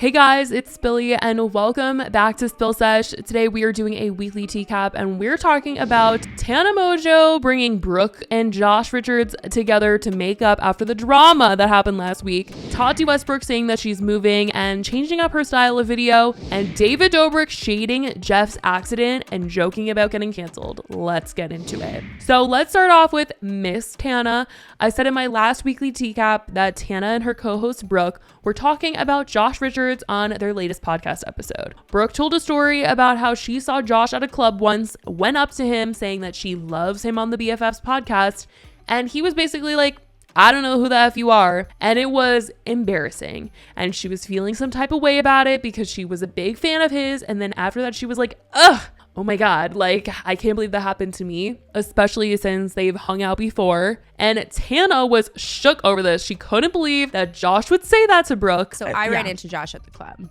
Hey guys, it's Spilly and welcome back to Spill Sesh. Today we are doing a weekly TCAP and we're talking about Tana Mojo bringing Brooke and Josh Richards together to make up after the drama that happened last week, Tati Westbrook saying that she's moving and changing up her style of video, and David Dobrik shading Jeff's accident and joking about getting canceled. Let's get into it. So let's start off with Miss Tana. I said in my last weekly TCAP that Tana and her co-host Brooke were talking about Josh Richards on their latest podcast episode. Brooke told a story about how she saw Josh at a club once, went up to him saying that she loves him on the BFFs podcast, and he was basically like, I don't know who the F you are. And it was embarrassing. And she was feeling some type of way about it because she was a big fan of his. And then after that, she was like, ugh, oh my God, like, I can't believe that happened to me, especially since they've hung out before. And Tana was shook over this. She couldn't believe that Josh would say that to Brooke. So I ran into Josh at the club.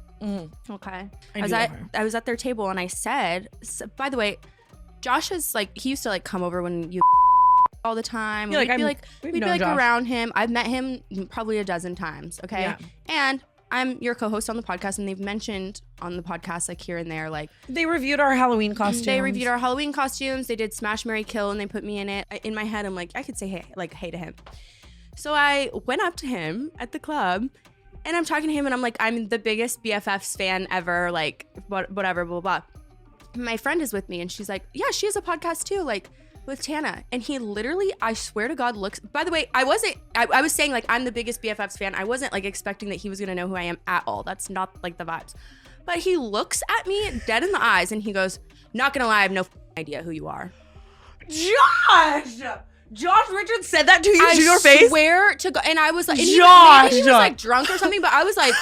Okay. I was at their table and I said, so, by the way, Josh is like, he used to like come over when you all the time. Yeah, we'd be like around him. I've met him probably a dozen times. Okay. Yeah. And I'm your co-host on the podcast, and they've mentioned on the podcast, like here and there, like they reviewed our Halloween costumes. They did Smash, Marry, Kill, and they put me in it. In my head, I'm like, I could say hey to him. So I went up to him at the club, and I'm talking to him, and I'm like, I'm the biggest BFFs fan ever, like whatever, blah, blah, blah. My friend is with me, and she's like, yeah, she has a podcast too, like with Tana. And he literally, I swear to God, looks, by the way, I was saying like I'm the biggest BFFs fan. I wasn't like expecting that he was gonna know who I am at all. That's not like the vibes. But he looks at me dead in the eyes and he goes, not gonna lie, I have no idea who you are. Josh Richards said that to you to your face? I swear to God. And I was like, maybe he was like drunk or something, but I was like.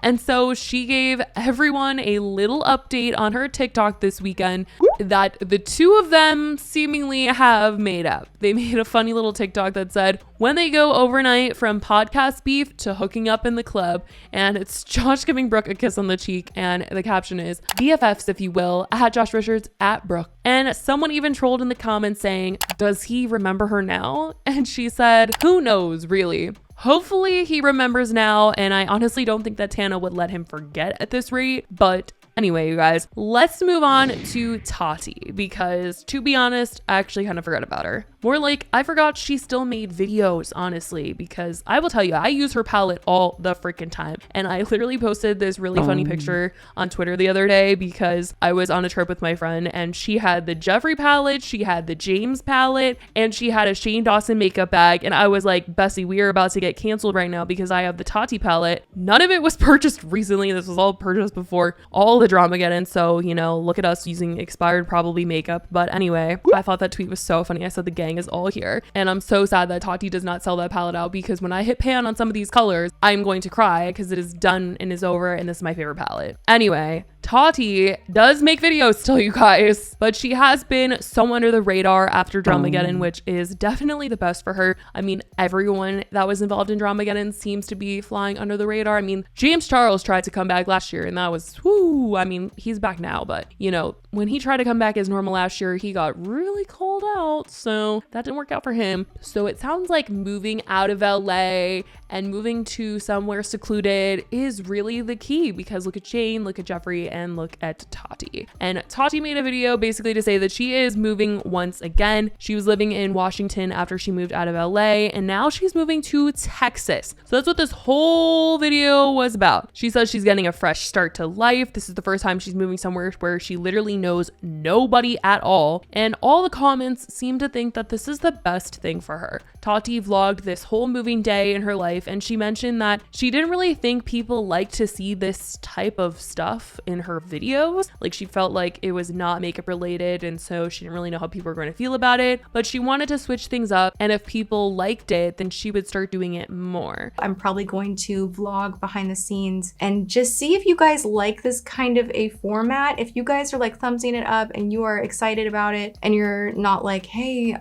And so she gave everyone a little update on her TikTok this weekend that the two of them seemingly have made up. They made a funny little TikTok that said, when they go overnight from podcast beef to hooking up in the club. And it's Josh giving Brooke a kiss on the cheek. And the caption is, BFFs, if you will, at Josh Richards, at Brooke. And someone even trolled in the comments saying, does he remember her now? And she said, who knows, really? Hopefully he remembers now, and I honestly don't think that Tana would let him forget at this rate. But anyway, you guys, let's move on to Tati, because to be honest, I actually kind of forgot about her. More like, I forgot she still made videos, honestly, because I will tell you, I use her palette all the freaking time. And I literally posted this really funny picture on Twitter the other day because I was on a trip with my friend and she had the Jeffree palette, she had the James palette, and she had a Shane Dawson makeup bag. And I was like, Bessie, we are about to get canceled right now because I have the Tati palette. None of it was purchased recently. This was all purchased before all the Dramageddon. So, you know, look at us using expired probably makeup. But anyway, I thought that tweet was so funny. I said the gang is all here. And I'm so sad that Tati does not sell that palette out, because when I hit pan on some of these colors, I'm going to cry because it is done and is over, and this is my favorite palette. Anyway, Tati does make videos still, you guys, but she has been so under the radar after Dramageddon, which is definitely the best for her. I mean, everyone that was involved in Dramageddon seems to be flying under the radar. I mean, James Charles tried to come back last year and that was, whoo, I mean, he's back now, but you know, when he tried to come back as normal last year, he got really called out, so that didn't work out for him. So it sounds like moving out of LA and moving to somewhere secluded is really the key, because look at Jane, look at Jeffree, and look at Tati. And Tati made a video basically to say that she is moving once again. She was living in Washington after she moved out of LA, and now she's moving to Texas. So that's what this whole video was about. She says she's getting a fresh start to life. This is the first time she's moving somewhere where she literally knows nobody at all. And all the comments seem to think that this is the best thing for her. Tati vlogged this whole moving day in her life, and she mentioned that she didn't really think people liked to see this type of stuff in her videos. Like, she felt like it was not makeup related, and so she didn't really know how people were going to feel about it, but she wanted to switch things up, and if people liked it, then she would start doing it more. I'm probably going to vlog behind the scenes and just see if you guys like this kind of a format. If you guys are like thumbsing it up and you are excited about it, and you're not like, hey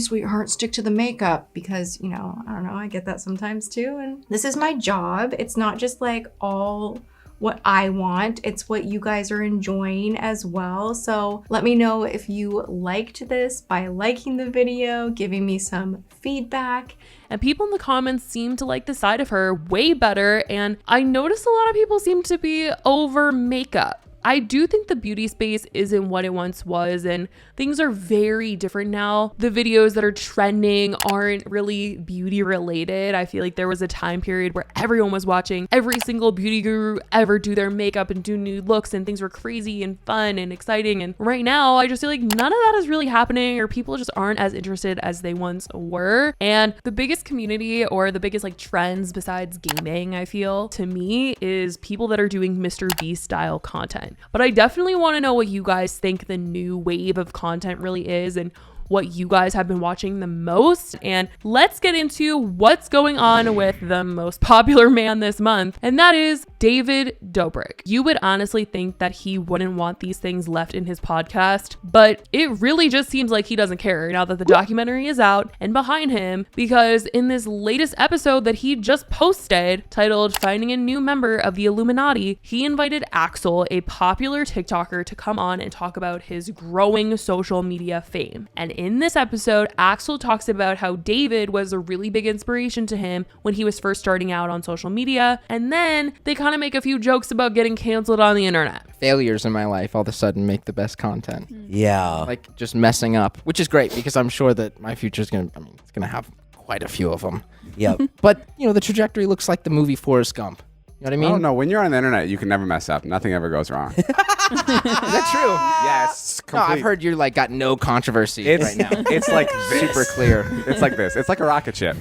sweetheart, stick to the makeup, because, you know, I don't know, I get that sometimes too, and this is my job. It's not just like all what I want. It's what you guys are enjoying as well. So let me know if you liked this by liking the video, giving me some feedback. And people in the comments seem to like the side of her way better. And I noticed a lot of people seem to be over makeup. I do think the beauty space isn't what it once was, and things are very different now. The videos that are trending aren't really beauty related. I feel like there was a time period where everyone was watching every single beauty guru ever do their makeup and do new looks, and things were crazy and fun and exciting. And right now, I just feel like none of that is really happening, or people just aren't as interested as they once were. And the biggest community, or the biggest like trends besides gaming, I feel, to me, is people that are doing Mr. Beast style content. But I definitely want to know what you guys think the new wave of content really is, and what you guys have been watching the most. And let's get into what's going on with the most popular man this month, and that is David Dobrik. You would honestly think that he wouldn't want these things left in his podcast, but it really just seems like he doesn't care now that the documentary is out and behind him, because in this latest episode that he just posted titled Finding a New Member of the Illuminati, he invited Axel, a popular TikToker, to come on and talk about his growing social media fame. And in this episode, Axel talks about how David was a really big inspiration to him when he was first starting out on social media, and then they kind of make a few jokes about getting canceled on the internet. Failures in my life all of a sudden make the best content. Yeah. Like just messing up, which is great because I'm sure that my future is it's gonna have quite a few of them. Yep. But the trajectory looks like the movie Forrest Gump. You know what I mean? Oh no, when you're on the internet, you can never mess up. Nothing ever goes wrong. Is that true? Yes. No, I've heard you're like got no controversy right now. It's like this. Super clear. It's like this. It's like a rocket ship.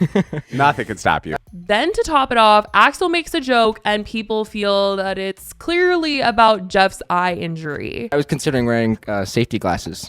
Nothing can stop you. Then to top it off, Axel makes a joke and people feel that it's clearly about Jeff's eye injury. I was considering wearing safety glasses.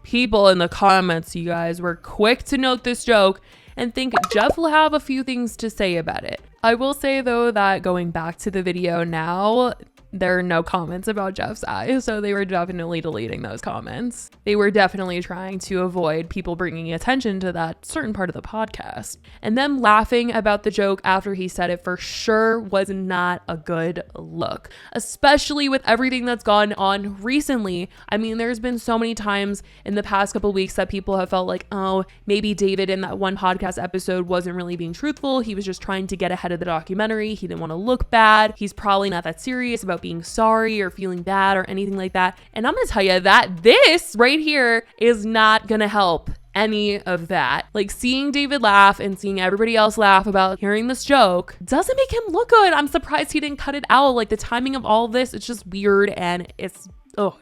People in the comments, you guys, were quick to note this joke and think Jeff will have a few things to say about it. I will say though that going back to the video now, there are no comments about Jeff's eyes, so they were definitely deleting those comments. They were definitely trying to avoid people bringing attention to that certain part of the podcast. And them laughing about the joke after he said it for sure was not a good look, especially with everything that's gone on recently. I mean, there's been so many times in the past couple weeks that people have felt like, oh, maybe David in that one podcast episode wasn't really being truthful. He was just trying to get ahead of the documentary. He didn't want to look bad. He's probably not that serious about being sorry or feeling bad or anything like that. And I'm gonna tell you that this right here is not gonna help any of that. Like, seeing David laugh and seeing everybody else laugh about hearing this joke doesn't make him look good. I'm surprised he didn't cut it out. Like, the timing of all of this, it's just weird and it's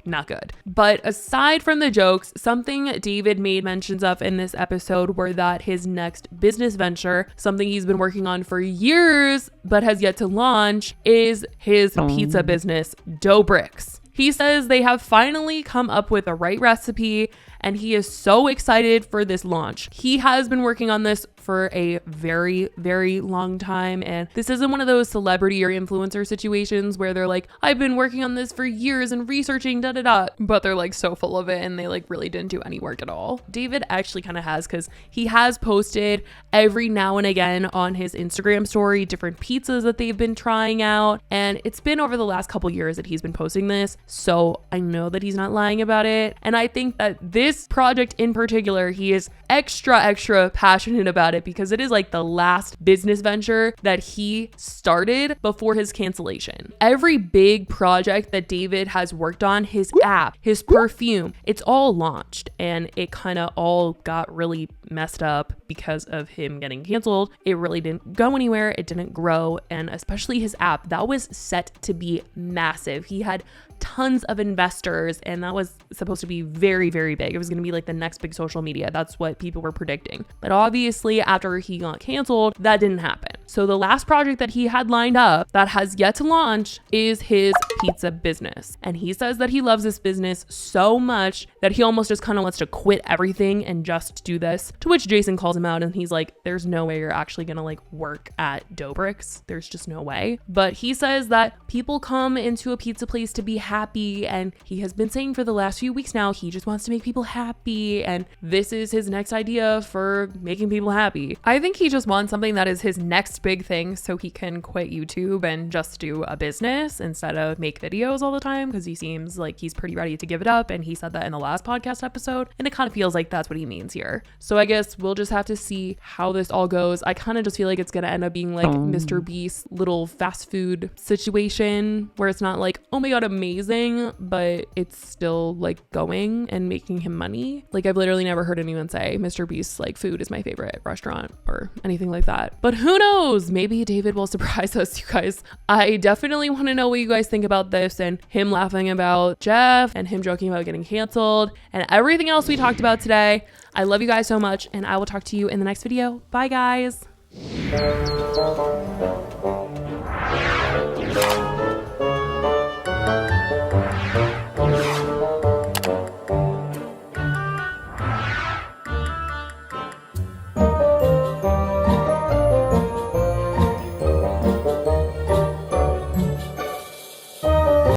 not good. But aside from the jokes, something David made mentions of in this episode were that his next business venture, something he's been working on for years but has yet to launch, is his pizza business, Dobriks. He says they have finally come up with the right recipe and he is so excited for this launch. He has been working on this for a very, very long time, and this isn't one of those celebrity or influencer situations where they're like, I've been working on this for years and researching but they're like so full of it and they like really didn't do any work at all. David actually kind of has, because he has posted every now and again on his Instagram story different pizzas that they've been trying out, and it's been over the last couple years that he's been posting this, so I know that he's not lying about it. And I think that this project in particular, he is extra passionate about it because it is like the last business venture that he started before his cancellation. Every big project that David has worked on, his app, his perfume, it's all launched, and it kind of all got really messed up because of him getting canceled. It really didn't go anywhere. It didn't grow. And especially his app, that was set to be massive. He had tons of investors and that was supposed to be very, very big. It was going to be like the next big social media. That's what people were predicting. But obviously after he got canceled, that didn't happen. So the last project that he had lined up that has yet to launch is his pizza business. And he says that he loves this business so much that he almost just kind of wants to quit everything and just do this, to which Jason calls him out and he's like, there's no way you're actually going to like work at Dobrik's. There's just no way. But he says that people come into a pizza place to be happy, and he has been saying for the last few weeks now he just wants to make people happy and this is his next idea for making people happy. I think he just wants something that is his next big thing so he can quit YouTube and just do a business instead of make videos all the time, because he seems like he's pretty ready to give it up, and he said that in the last podcast episode, and it kind of feels like that's what he means here. So I guess we'll just have to see how this all goes. I kind of just feel like it's gonna end up being like Mr. Beast's little fast food situation where it's not like, oh my god, amazing, but it's still like going and making him money. Like, I've literally never heard anyone say Mr. Beast's like food is my favorite restaurant or anything like that. But who knows? Maybe David will surprise us, you guys. I definitely want to know what you guys think about this and him laughing about Jeff and him joking about getting canceled and everything else we talked about today. I love you guys so much, and I will talk to you in the next video. Bye, guys.